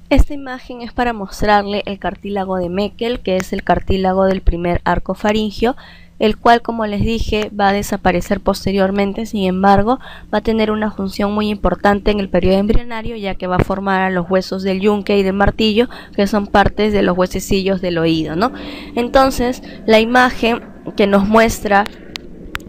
Esta imagen es para mostrarle el cartílago de Meckel, que es el cartílago del primer arco faríngeo, el cual, como les dije, va a desaparecer posteriormente. Sin embargo, va a tener una función muy importante en el periodo embrionario, ya que va a formar a los huesos del yunque y del martillo, que son partes de los huesecillos del oído, ¿no? Entonces, la imagen que nos muestra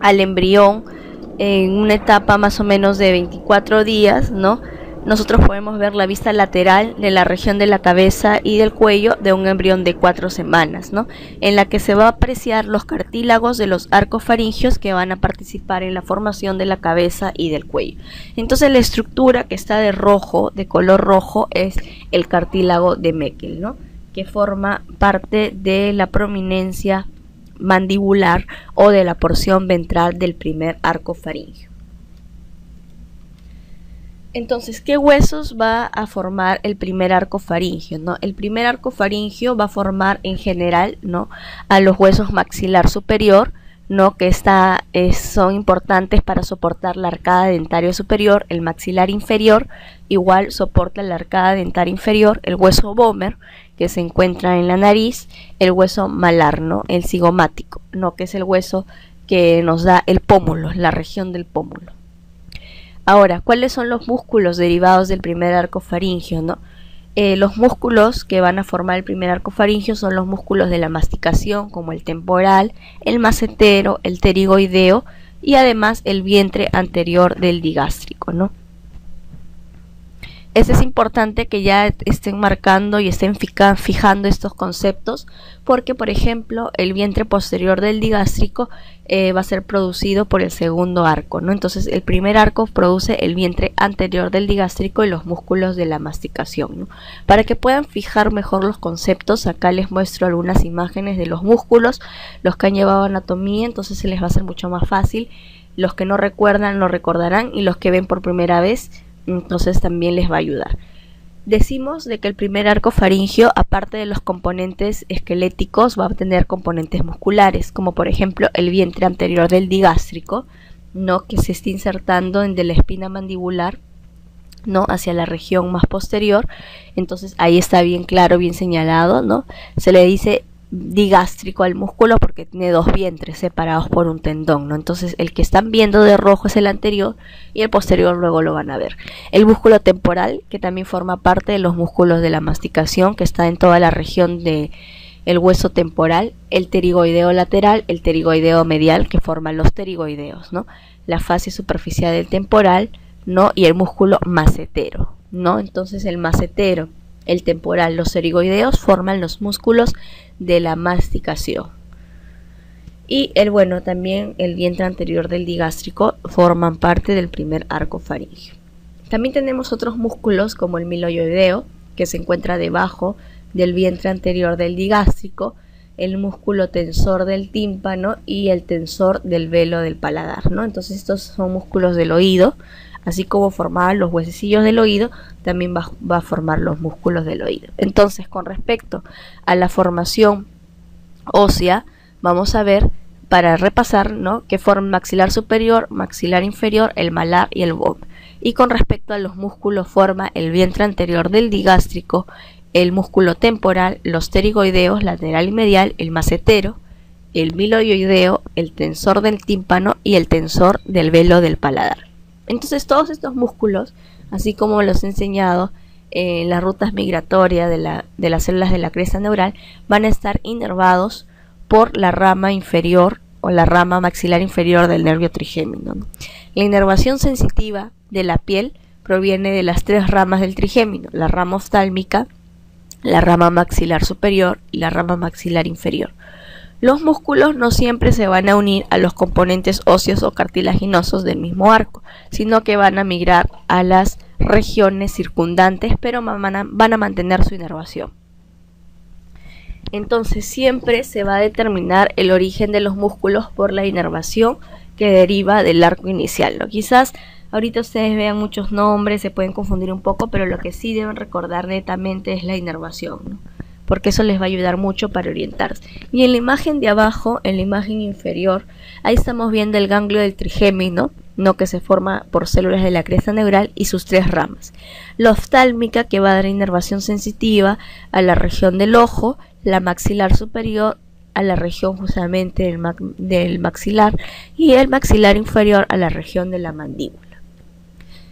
al embrión en una etapa más o menos de 24 días, ¿no? Nosotros podemos ver la vista lateral de la región de la cabeza y del cuello de un embrión de 4 semanas, ¿no? En la que se va a apreciar los cartílagos de los arcos faringios que van a participar en la formación de la cabeza y del cuello. Entonces la estructura que está de rojo, de color rojo, es el cartílago de Meckel, ¿no? Que forma parte de la prominencia mandibular o de la porción ventral del primer arco faríngeo. Entonces, ¿qué huesos va a formar el primer arco faríngeo, ¿no? El primer arco faríngeo va a formar en general, ¿no?, a los huesos maxilar superior, ¿no?, que son importantes para soportar la arcada dentaria superior. El maxilar inferior igual soporta la arcada dentaria inferior, el hueso vomer, que se encuentra en la nariz, el hueso malar, ¿no?, el cigomático, ¿no?, que es el hueso que nos da el pómulo, la región del pómulo. Ahora, ¿cuáles son los músculos derivados del primer arco faríngeo, ¿no? Los músculos que van a formar el primer arco faríngeo son los músculos de la masticación, como el temporal, el macetero, el pterigoideo y además el vientre anterior del digástrico, ¿no? Es importante que ya estén marcando y estén fijando estos conceptos, porque, por ejemplo, el vientre posterior del digástrico va a ser producido por el segundo arco, ¿no? Entonces, el primer arco produce el vientre anterior del digástrico y los músculos de la masticación, ¿no? Para que puedan fijar mejor los conceptos, acá les muestro algunas imágenes de los músculos, los que han llevado anatomía, entonces se les va a hacer mucho más fácil. Los que no recuerdan, lo recordarán, y los que ven por primera vez, entonces también les va a ayudar. Decimos de que el primer arco faríngeo, aparte de los componentes esqueléticos, va a tener componentes musculares, como por ejemplo el vientre anterior del digástrico, ¿no?, que se está insertando de la espina mandibular, ¿no?, hacia la región más posterior. Entonces ahí está bien claro, bien señalado, ¿no? Se le dice digástrico al músculo porque tiene dos vientres separados por un tendón, ¿no? Entonces el que están viendo de rojo es el anterior y el posterior luego lo van a ver. El músculo temporal, que también forma parte de los músculos de la masticación, que está en toda la región de el hueso temporal, el pterigoideo lateral, el pterigoideo medial, que forman los pterigoideos, ¿no?, la fascia superficial del temporal, ¿no?, y el músculo macetero, ¿no? Entonces el macetero, el temporal, los pterigoideos forman los músculos de la masticación. Y también el vientre anterior del digástrico forman parte del primer arco faríngeo. También tenemos otros músculos como el miloioideo, que se encuentra debajo del vientre anterior del digástrico, el músculo tensor del tímpano y el tensor del velo del paladar, ¿no? Entonces estos son músculos del oído. Así como formaban los huesecillos del oído, también va a formar los músculos del oído. Entonces, con respecto a la formación ósea, vamos a ver, para repasar, ¿no?, que forman maxilar superior, maxilar inferior, el malar y el vomer. Y con respecto a los músculos, forma el vientre anterior del digástrico, el músculo temporal, los pterigoideos lateral y medial, el macetero, el miloioideo, el tensor del tímpano y el tensor del velo del paladar. Entonces todos estos músculos, así como los he enseñado en las rutas migratorias de las células de la cresta neural, van a estar inervados por la rama inferior o la rama maxilar inferior del nervio trigémino, ¿no? La inervación sensitiva de la piel proviene de las tres ramas del trigémino: la rama oftálmica, la rama maxilar superior y la rama maxilar inferior. Los músculos no siempre se van a unir a los componentes óseos o cartilaginosos del mismo arco, sino que van a migrar a las regiones circundantes, pero van a mantener su inervación. Entonces siempre se va a determinar el origen de los músculos por la inervación que deriva del arco inicial, ¿no? Quizás ahorita ustedes vean muchos nombres, se pueden confundir un poco, pero lo que sí deben recordar netamente es la inervación, ¿no?, porque eso les va a ayudar mucho para orientarse. Y en la imagen de abajo, en la imagen inferior, ahí estamos viendo el ganglio del trigémino, ¿no? Que se forma por células de la cresta neural y sus 3 ramas. La oftálmica, que va a dar inervación sensitiva a la región del ojo, la maxilar superior a la región justamente del maxilar y el maxilar inferior a la región de la mandíbula.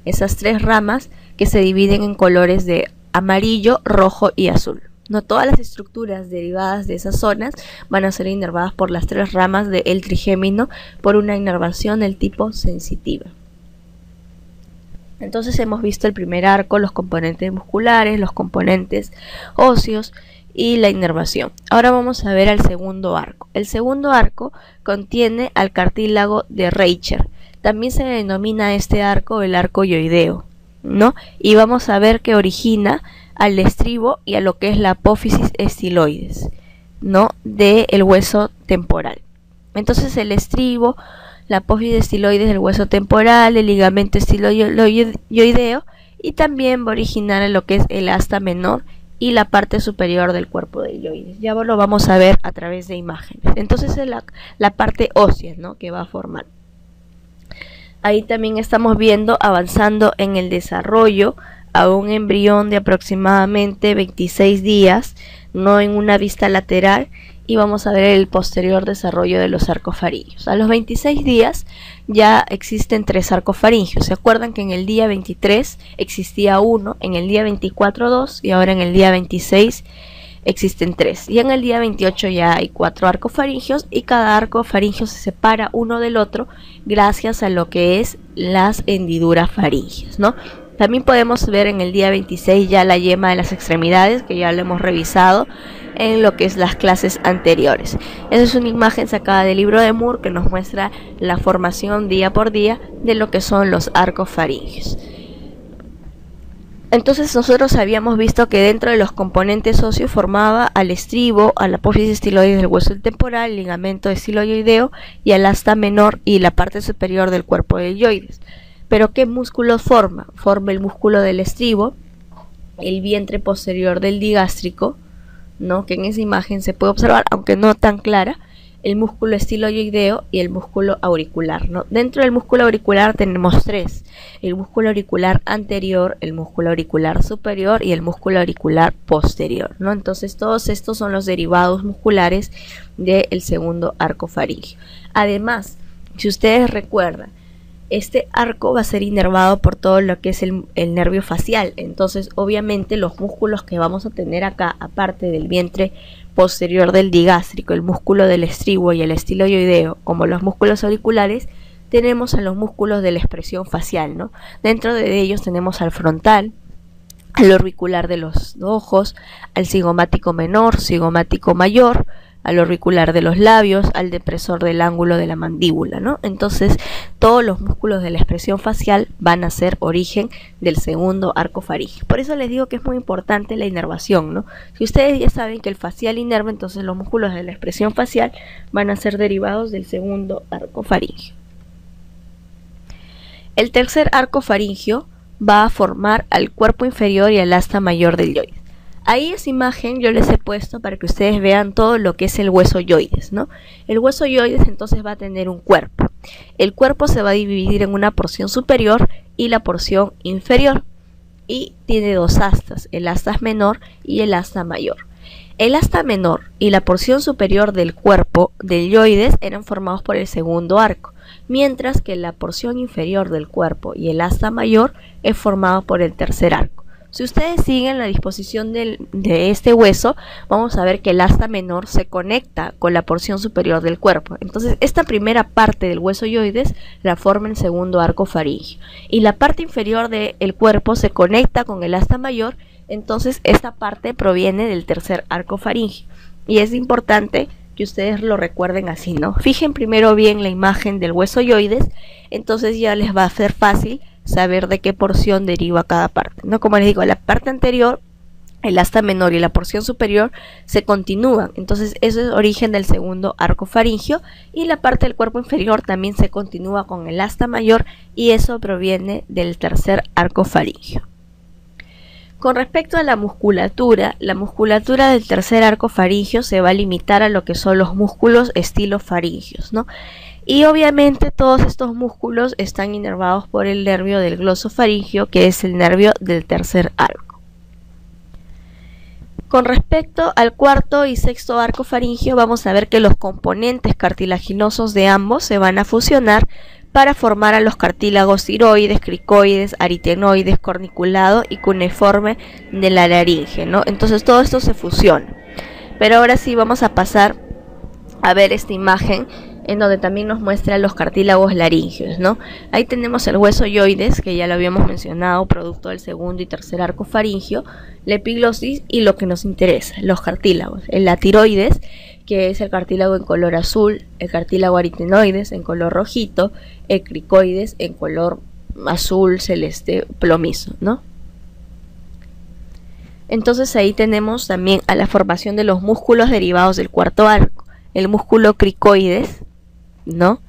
Esas 3 ramas que se dividen en colores de amarillo, rojo y azul. No todas las estructuras derivadas de esas zonas van a ser inervadas por las 3 ramas del trigémino por una inervación del tipo sensitiva. Entonces hemos visto el primer arco, los componentes musculares, los componentes óseos y la inervación. Ahora vamos a ver al segundo arco. El segundo arco contiene al cartílago de Reicher. También se denomina este arco el arco yoideo, ¿no? Y vamos a ver que origina al estribo y a lo que es la apófisis estiloides, ¿no? Del hueso temporal. Entonces el estribo, la apófisis estiloides del hueso temporal, el ligamento estiloideo, y también va a originar en lo que es el asta menor y la parte superior del cuerpo deltoides. Ya lo vamos a ver a través de imágenes. Entonces es la parte ósea, ¿no? Que va a formar. Ahí también estamos viendo avanzando en el desarrollo a un embrión de aproximadamente 26 días, no en una vista lateral, y vamos a ver el posterior desarrollo de los arcofaringios. A los 26 días ya existen 3 arcofaringios. ¿Se acuerdan que en el día 23 existía uno, en el día 24 2 y ahora en el día 26 existen 3? Y en el día 28 ya hay 4 arcofaringios y cada arcofaringio se separa uno del otro gracias a lo que es las hendiduras faringias, ¿no? También podemos ver en el día 26 ya la yema de las extremidades, que ya lo hemos revisado en lo que es las clases anteriores. Esa es una imagen sacada del libro de Moore que nos muestra la formación día por día de lo que son los arcofaringios. Entonces nosotros habíamos visto que dentro de los componentes óseos formaba al estribo, a la apófisis estiloides del hueso temporal, el ligamento estiloideo y al asta menor y la parte superior del cuerpo deltoides. Pero ¿qué músculos forma? Forma el músculo del estribo, el vientre posterior del digástrico, ¿no? Que en esa imagen se puede observar, aunque no tan clara, el músculo estiloideo y el músculo auricular, ¿no? Dentro del músculo auricular tenemos 3, el músculo auricular anterior, el músculo auricular superior y el músculo auricular posterior, ¿no? Entonces todos estos son los derivados musculares del segundo arco faríngeo. Además, si ustedes recuerdan, este arco va a ser inervado por todo lo que es el nervio facial. Entonces obviamente los músculos que vamos a tener acá, aparte del vientre posterior del digástrico, el músculo del estribo y el estiloideo, como los músculos auriculares, tenemos a los músculos de la expresión facial, ¿no? Dentro de ellos tenemos al frontal, al orbicular de los ojos, al cigomático menor, cigomático mayor, al auricular de los labios, al depresor del ángulo de la mandíbula, ¿no? Entonces todos los músculos de la expresión facial van a ser origen del segundo arco faríngeo. Por eso les digo que es muy importante la inervación, ¿no? Si ustedes ya saben que el facial inerva, entonces los músculos de la expresión facial van a ser derivados del segundo arco faríngeo. El tercer arco faríngeo va a formar al cuerpo inferior y al asta mayor del deltoides. Ahí esa imagen yo les he puesto para que ustedes vean todo lo que es el hueso yoides, ¿no? El hueso yoides entonces va a tener un cuerpo. El cuerpo se va a dividir en una porción superior y la porción inferior. Y tiene 2 astas, el asta menor y el asta mayor. El asta menor y la porción superior del cuerpo del yoides eran formados por el segundo arco, mientras que la porción inferior del cuerpo y el asta mayor es formado por el tercer arco. Si ustedes siguen la disposición de este hueso, vamos a ver que el asta menor se conecta con la porción superior del cuerpo. Entonces, esta primera parte del hueso yoides la forma el segundo arco faríngeo. Y la parte inferior del cuerpo se conecta con el asta mayor, entonces esta parte proviene del tercer arco faríngeo. Y es importante que ustedes lo recuerden así, ¿no? Fijen primero bien la imagen del hueso yoides, entonces ya les va a ser fácil saber de qué porción deriva cada parte, ¿no? Como les digo, la parte anterior, el asta menor y la porción superior se continúan, entonces eso es origen del segundo arco faríngeo, y la parte del cuerpo inferior también se continúa con el asta mayor y eso proviene del tercer arco faríngeo. Con respecto a la musculatura del tercer arco faríngeo se va a limitar a lo que son los músculos estilofaringios, ¿no? Y obviamente todos estos músculos están inervados por el nervio del glosofaringio, que es el nervio del tercer arco. Con respecto al cuarto y sexto arco faríngeo, vamos a ver que los componentes cartilaginosos de ambos se van a fusionar para formar a los cartílagos tiroides, cricoides, aritenoides, corniculado y cuneiforme de la laringe, ¿no? Entonces todo esto se fusiona. Pero ahora sí vamos a pasar a ver esta imagen en donde también nos muestra los cartílagos laringeos, ¿no? Ahí tenemos el hueso yoides, que ya lo habíamos mencionado, producto del segundo y tercer arco faríngeo, la epiglosis y lo que nos interesa, los cartílagos, la tiroides, que es el cartílago en color azul, el cartílago aritenoides en color rojito, el cricoides en color azul celeste plomizo, ¿no? Entonces ahí tenemos también a la formación de los músculos derivados del cuarto arco, el músculo cricoides, ¿no?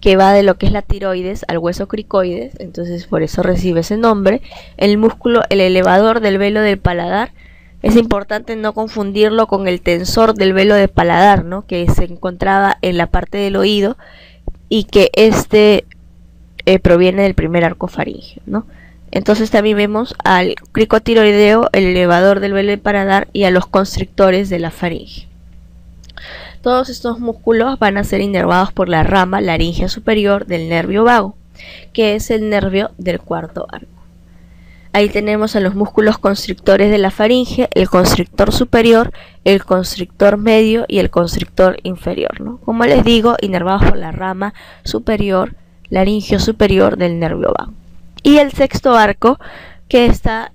Que va de lo que es la tiroides al hueso cricoides, entonces por eso recibe ese nombre. El músculo, el elevador del velo del paladar, es importante no confundirlo con el tensor del velo del paladar, ¿no? Que se encontraba en la parte del oído y que proviene del primer arco faríngeo, ¿no? Entonces también vemos al cricotiroideo, el elevador del velo del paladar, y a los constrictores de la faringe. Todos estos músculos van a ser inervados por la rama laringea superior del nervio vago, que es el nervio del cuarto arco. Ahí tenemos a los músculos constrictores de la faringe, el constrictor superior, el constrictor medio y el constrictor inferior, ¿no? Como les digo, inervados por la rama superior, laringeo superior del nervio vago. Y el sexto arco, que está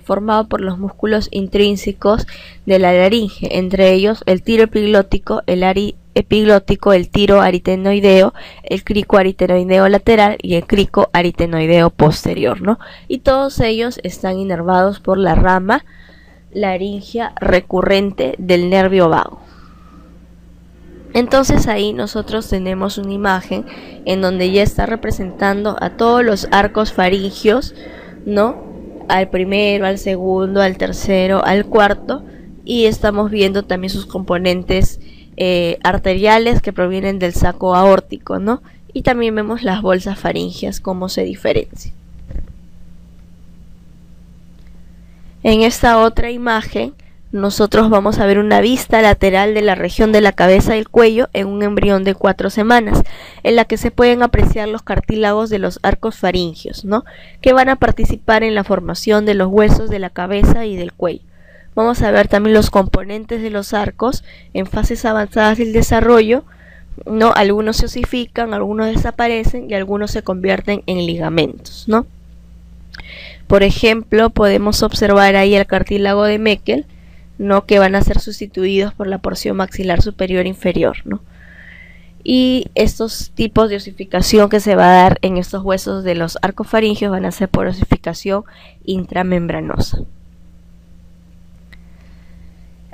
formado por los músculos intrínsecos de la laringe, entre ellos el tiro epiglótico, el epiglótico, el tiro aritenoideo, el crico aritenoideo lateral y el crico aritenoideo posterior, ¿no? Y todos ellos están inervados por la rama laringea recurrente del nervio vago. Entonces ahí nosotros tenemos una imagen en donde ya está representando a todos los arcos faringios, ¿no? Al primero, al segundo, al tercero, al cuarto, y estamos viendo también sus componentes arteriales que provienen del saco aórtico, ¿no? Y también vemos las bolsas faringeas, cómo se diferencian. En esta otra imagen nosotros vamos a ver una vista lateral de la región de la cabeza y el cuello en un embrión de 4 semanas, en la que se pueden apreciar los cartílagos de los arcos faringios, ¿no? Que van a participar en la formación de los huesos de la cabeza y del cuello. Vamos a ver también los componentes de los arcos en fases avanzadas del desarrollo, ¿no? Algunos se osifican, algunos desaparecen y algunos se convierten en ligamentos, ¿no? Por ejemplo, podemos observar ahí el cartílago de Meckel, ¿no? Que van a ser sustituidos por la porción maxilar superior inferior, ¿no? Y estos tipos de osificación que se va a dar en estos huesos de los arcos faringios van a ser por osificación intramembranosa.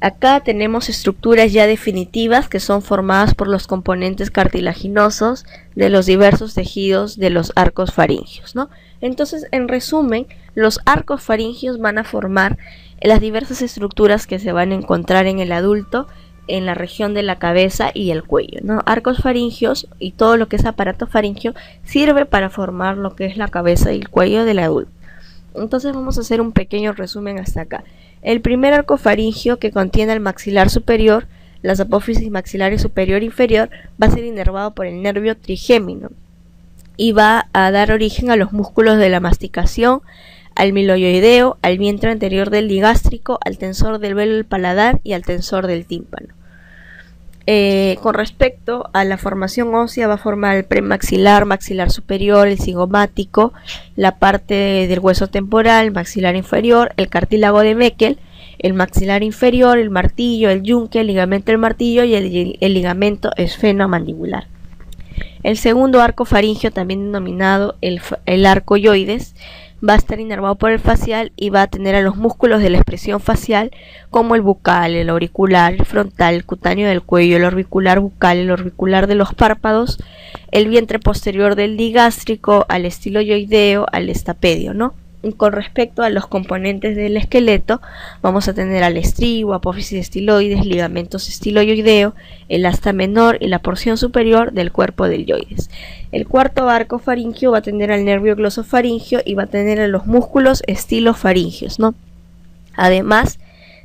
Acá tenemos estructuras ya definitivas que son formadas por los componentes cartilaginosos de los diversos tejidos de los arcos faringios, ¿no? Entonces, en resumen, los arcos faringios van a formar las diversas estructuras que se van a encontrar en el adulto en la región de la cabeza y el cuello, ¿no? Arcos faringios y todo lo que es aparato faringio sirve para formar lo que es la cabeza y el cuello del adulto. Entonces vamos a hacer un pequeño resumen hasta acá. El primer arco faringio, que contiene el maxilar superior, las apófisis maxilares superior e inferior, va a ser inervado por el nervio trigémino y va a dar origen a los músculos de la masticación, al miloioideo, al vientre anterior del digástrico, al tensor del velo del paladar y al tensor del tímpano. Con respecto a la formación ósea, va a formar el premaxilar, maxilar superior, el cigomático, la parte del hueso temporal, maxilar inferior, el cartílago de Meckel, el maxilar inferior, el martillo, el yunque, el ligamento del martillo y el ligamento esfenomandibular. El segundo arco faringio, también denominado el arco yoides, va a estar inervado por el facial y va a tener a los músculos de la expresión facial como el bucal, el auricular, el frontal, el cutáneo del cuello, el orbicular bucal, el orbicular de los párpados, el vientre posterior del digástrico, al estiloioideo, al estapedio, ¿no? Con respecto a los componentes del esqueleto, vamos a tener al estribo, apófisis estiloides, ligamentos estiloideo, el asta menor y la porción superior del cuerpo deltoides. El cuarto arco faríngeo va a tener al nervio glosofaríngeo y va a tener a los músculos estilofaringeos, ¿no? Además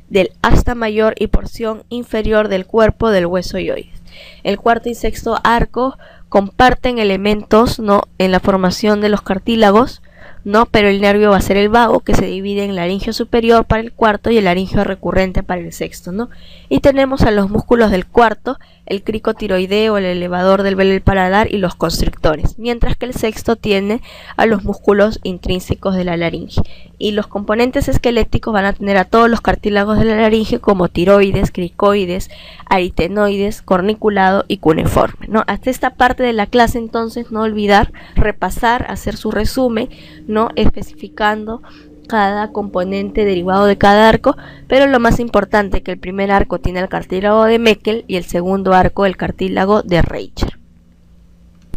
del asta mayor y porción inferior del cuerpo del hueso hioides. El cuarto y sexto arco comparten elementos, ¿no?, en la formación de los cartílagos, ¿no? Pero el nervio va a ser el vago, que se divide en laringio superior para el cuarto y el laringio recurrente para el sexto, ¿no? Y tenemos a los músculos del cuarto, el cricotiroideo, el elevador del velo del paladar y los constrictores, mientras que el sexto tiene a los músculos intrínsecos de la laringe. Y los componentes esqueléticos van a tener a todos los cartílagos de la laringe como tiroides, cricoides, aritenoides, corniculado y cuneiforme, ¿no? Hasta esta parte de la clase, entonces, no olvidar repasar, hacer su resumen, ¿no?, especificando cada componente derivado de cada arco, pero lo más importante, que el primer arco tiene el cartílago de Meckel y el segundo arco el cartílago de Reicher.